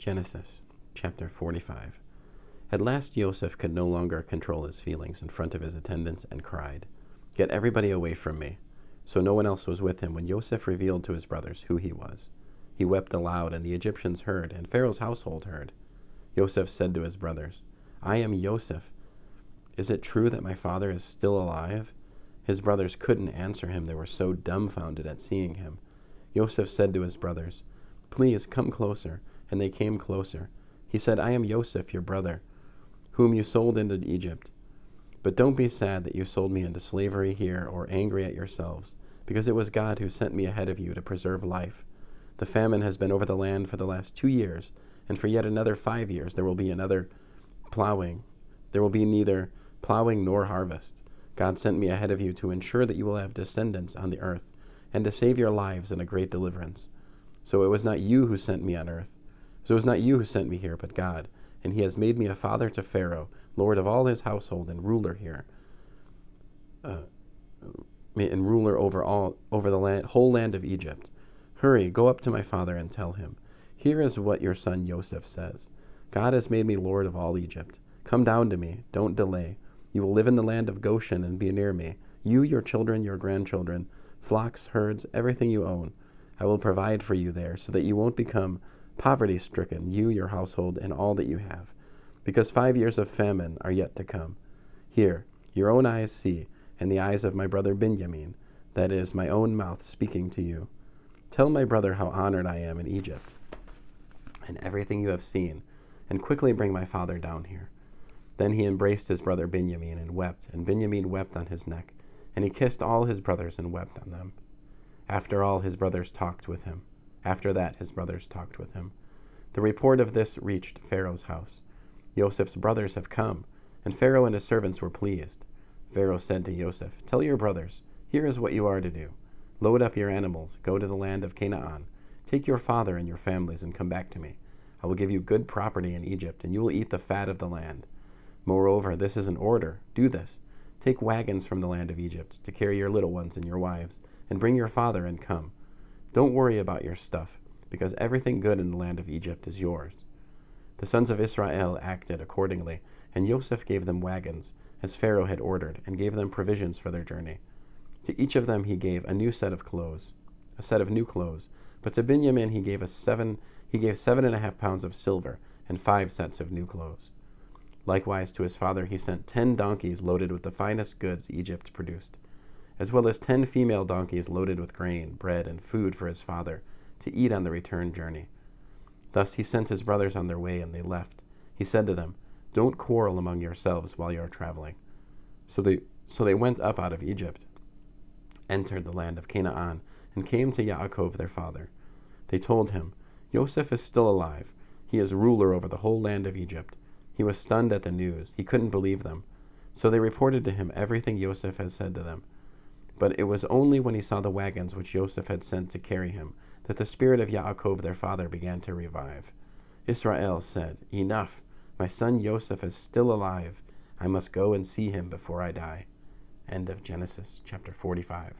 Genesis chapter 45. At last Joseph could no longer control his feelings in front of his attendants and cried, "Get everybody away from me." So no one else was with him when Joseph revealed to his brothers who he was. He wept aloud, and the Egyptians heard, and Pharaoh's household heard. Joseph said to his brothers, "I am Joseph. Is it true that my father is still alive?" His brothers couldn't answer him. They were so dumbfounded at seeing him. Joseph said to his brothers, "Please come closer." And they came closer. He said, "I am Joseph, your brother, whom you sold into Egypt. But don't be sad that you sold me into slavery here, or angry at yourselves, because it was God who sent me ahead of you to preserve life. The famine has been over the land for the last 2 years, and for yet another 5 years there will be another plowing. There will be neither plowing nor harvest. God sent me ahead of you to ensure that you will have descendants on the earth, and to save your lives in a great deliverance. So it was not you who sent me on earth. So it was not you who sent me here, but God, and he has made me a father to Pharaoh, lord of all his household, and ruler here, and ruler over the whole land of Egypt. Hurry, go up to my father and tell him, 'Here is what your son Joseph says. God has made me lord of all Egypt. Come down to me, don't delay. You will live in the land of Goshen and be near me, you, your children, your grandchildren, flocks, herds, everything you own. I will provide for you there, so that you won't become poverty-stricken, you, your household, and all that you have, because 5 years of famine are yet to come. Here, your own eyes see, and the eyes of my brother Benjamin, that is, my own mouth speaking to you. Tell my brother how honored I am in Egypt, and everything you have seen, and quickly bring my father down here." Then he embraced his brother Benjamin and wept, and Benjamin wept on his neck, and he kissed all his brothers and wept on them. After that, his brothers talked with him. The report of this reached Pharaoh's house. "Joseph's brothers have come," and Pharaoh and his servants were pleased. Pharaoh said to Joseph, "Tell your brothers, here is what you are to do. Load up your animals, go to the land of Canaan. Take your father and your families and come back to me. I will give you good property in Egypt, and you will eat the fat of the land. Moreover, this is an order. Do this. Take wagons from the land of Egypt to carry your little ones and your wives, and bring your father and come. Don't worry about your stuff, because everything good in the land of Egypt is yours." The sons of Israel acted accordingly, and Joseph gave them wagons, as Pharaoh had ordered, and gave them provisions for their journey. To each of them he gave a new set of new clothes, but to Benjamin he gave 7.5 pounds of silver and 5 sets of new clothes. Likewise to his father he sent 10 donkeys loaded with the finest goods Egypt produced, as well as 10 female donkeys loaded with grain, bread, and food for his father to eat on the return journey. Thus he sent his brothers on their way, and they left. He said to them, "Don't quarrel among yourselves while you are traveling." So they went up out of Egypt, entered the land of Canaan, and came to Yaakov their father. They told him, "Joseph is still alive. He is ruler over the whole land of Egypt." He was stunned at the news. He couldn't believe them. So they reported to him everything Joseph had said to them. But it was only when he saw the wagons which Joseph had sent to carry him that the spirit of Yaakov their father began to revive. Israel said, "Enough, my son Joseph is still alive. I must go and see him before I die." End of Genesis chapter 45.